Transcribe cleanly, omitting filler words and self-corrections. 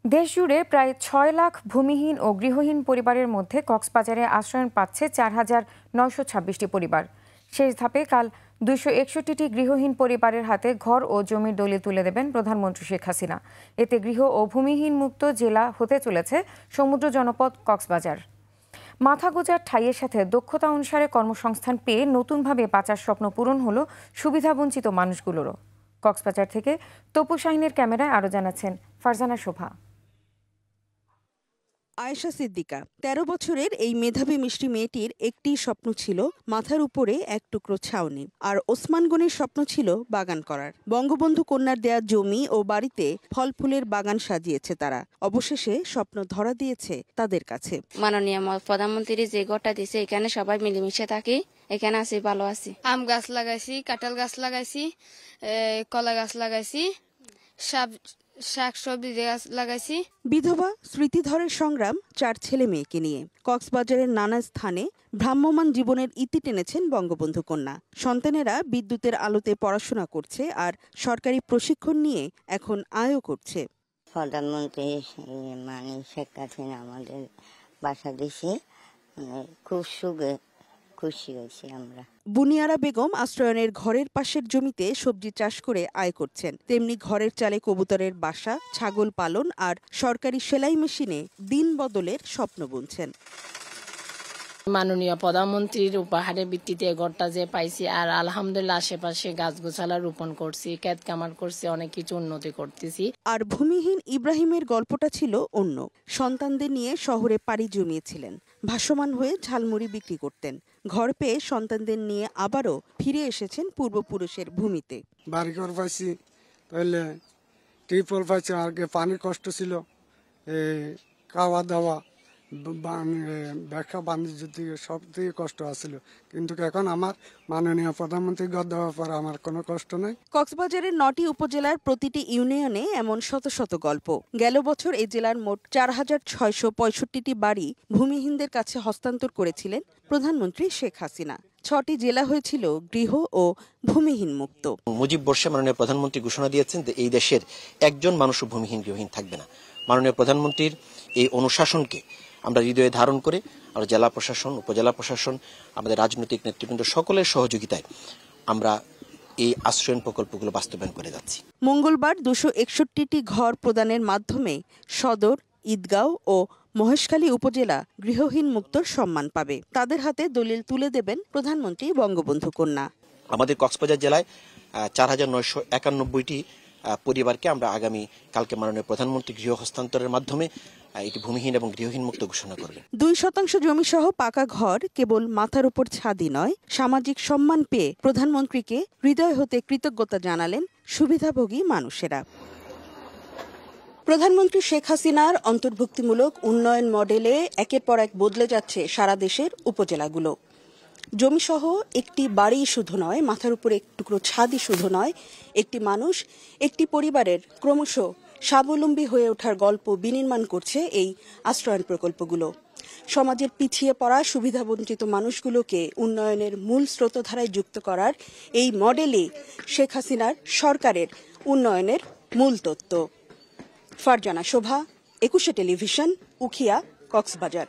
দেশ জুড়ে প্রায় ৬ লাখ ভূমিহীন ও গৃহহীন পরিবারের মধ্যে কক্সবাজারে আশ্রয় পাচ্ছে ৪,৯২৬টি পরিবার। শেষ ধাপে কাল ২৬১টি গৃহহীন পরিবারের হাতে ঘর ও জমির দলিল তুলে দেবেন প্রধানমন্ত্রী শেখ হাসিনা। এতে গৃহ ও ভূমিহীন মুক্ত জেলা হতে চলেছে সমুদ্র জনপদ কক্সবাজার। মাথা গোঁজার ঠাঁইয়ের সাথে দক্ষতা অনুসারে কর্মসংস্থান পেয়ে নতুনভাবে বাঁচার স্বপ্ন পূরণ হলো সুবিধাবঞ্চিত মানুষগুলোরও। কক্সবাজার থেকে তপু শাহিনের ক্যামেরায় আরও জানাচ্ছেন ফারজানা শোভা। আয়েশা সিদ্দিকা ১৩ বছরের এই মেধাবী মিষ্টি মেয়েটির একটি স্বপ্ন ছিল মাথার উপরে এক টুকরো ছাউনি, আর ওসমান গনির স্বপ্ন ছিল বাগান করার। বঙ্গবন্ধু কন্যার দেয়া জমি ও বাড়িতে ফল ফুলের বাগান সাজিয়েছে তারা। অবশেষে স্বপ্ন ধরা দিয়েছে তাদের কাছে। মাননীয় প্রধানমন্ত্রী যে ঘরটা দিয়েছে এখানে সবাই মিলেমিশে থাকি, এখানে আছি, ভালো আছি। আম গাছ লাগাইছি, কাঁঠাল গাছ লাগাইছি, কলা গাছ লাগাইছি, শাকসবজি গাছ লাগাইছি। বিধবা স্মৃতিধরের সংগ্রাম ৪ ছেলে মেয়েকে নিয়ে কক্সবাজারের নানা স্থানে ভ্রাম্যমাণ জীবনের ইতি টেনেছেন বঙ্গবন্ধু কন্যা। সন্তানেরা বিদ্যুতের আলোতে পড়াশোনা করছে আর সরকারি প্রশিক্ষণ নিয়ে এখন আয়ও করছে। প্রধানমন্ত্রী শেখ হাসিনা আমাদের বাসা দিছে, খুব খুশি হয়েছি আমরা। বুনিয়ারা বেগম আশ্রয়নের ঘরের পাশের জমিতে সবজি চাষ করে আয় করছেন, তেমনি ঘরের চালে কবুতরের বাসা, ছাগল পালন আর সরকারি সেলাই মেশিনে দিন বদলের স্বপ্ন বুনছেন। মাননীয় প্রধানমন্ত্রীর উপহারের ভিত্তিতে ঘরটা যে পাইছি, আর আলহামদুলিল্লাহ আশেপাশে গাছগোছালা রোপণ করছি, ক্ষেত কামার করছি, অনেক কিছু উন্নতি করতেছি। আর ভূমিহীন ইব্রাহিমের গল্পটা ছিল অন্য। সন্তানদের নিয়ে শহরে পাড়ি জমিয়েছিলেন, ভাসমান হয়ে ঝালমুড়ি বিক্রি করতেন। ঘর পেয়ে সন্তানদের নিয়ে আবারও ফিরে এসেছেন পূর্বপুরুষের ভূমিতে। বাড়িঘর পাইছি, তাহলে টিউবওয়েল পাইছি, আগে পানির কষ্ট ছিল, খাওয়া দাওয়া ব্যবসা বাণিজ্য থেকে সব থেকে কষ্ট আসছিল, কিন্তু এখন আমার মাননীয় প্রধানমন্ত্রী ঘর দেওয়ার পর আমার কোনো কষ্ট নেই। কক্সবাজারের ৯টি উপজেলার প্রতিটি ইউনিয়নে এমন শত শত গল্প। গেল বছর এই জেলার মোট ৪,৬৬৫টি বাড়ি ভূমিহীনদের কাছে হস্তান্তর করেছিলেন প্রধানমন্ত্রী শেখ হাসিনা। ৬টি জেলা হয়েছিল গৃহ ও ভূমিহীন মুক্ত। মুজিব বর্ষে মাননীয় প্রধানমন্ত্রী ঘোষণা দিয়েছেন যে এই দেশের একজন মানুষও ভূমিহীন গৃহহীন থাকবে না। মাননীয় প্রধানমন্ত্রীর এই অনুশাসনকে আমরা হৃদয়ে ধারণ করে আমরা জেলা প্রশাসন, উপজেলা প্রশাসন, আমাদের রাজনৈতিক নেতৃবৃন্দ সকলের সহযোগিতায় আমরা এই আশ্রয়ণ প্রকল্পগুলো বাস্তবায়ন করে যাচ্ছি। মঙ্গলবার ২৬১টি ঘর প্রদানের মাধ্যমে সদর, ঈদগাঁও ও মহেশখালী উপজেলা গৃহহীন মুক্তর সম্মান পাবে। তাদের হাতে দলিল তুলে দেবেন প্রধানমন্ত্রী বঙ্গবন্ধু কন্যা। আমাদের কক্সবাজার জেলায় ৪,৯৯১টি পরিবারকে আমরা আগামী কালকে মাননীয় প্রধানমন্ত্রী গৃহ হস্তান্তরের মাধ্যমে এটি ভূমিহীন এবং গৃহহীন মুক্ত ঘোষণা করবেন। ২% জমি সহ পাকা ঘর কেবল মাথার উপর ছাদই নয়, সামাজিক সম্মান পেয়ে প্রধানমন্ত্রীকে হৃদয় হতে কৃতজ্ঞতা জানালেন সুবিধাভোগী মানুষেরা। প্রধানমন্ত্রী শেখ হাসিনার অন্তর্ভুক্তিমূলক উন্নয়ন মডেলে একের পর এক বদলে যাচ্ছে সারা দেশের উপজেলাগুলো। জমিসহ একটি বাড়ি শুধু নয়, মাথার উপরে এক টুকরো ছাদই শুধু নয়, একটি মানুষ, একটি পরিবারের ক্রমশ স্বাবলম্বী হয়ে ওঠার গল্প বিনির্মাণ করছে এই আশ্রয়ণ প্রকল্পগুলো। সমাজের পিছিয়ে পড়া সুবিধাবঞ্চিত মানুষগুলোকে উন্নয়নের মূল স্রোতধারায় যুক্ত করার এই মডেলই শেখ হাসিনার সরকারের উন্নয়নের মূল তত্ত্ব। ফারজানা শোভা, ২১ টেলিভিশন, উখিয়া, কক্সবাজার।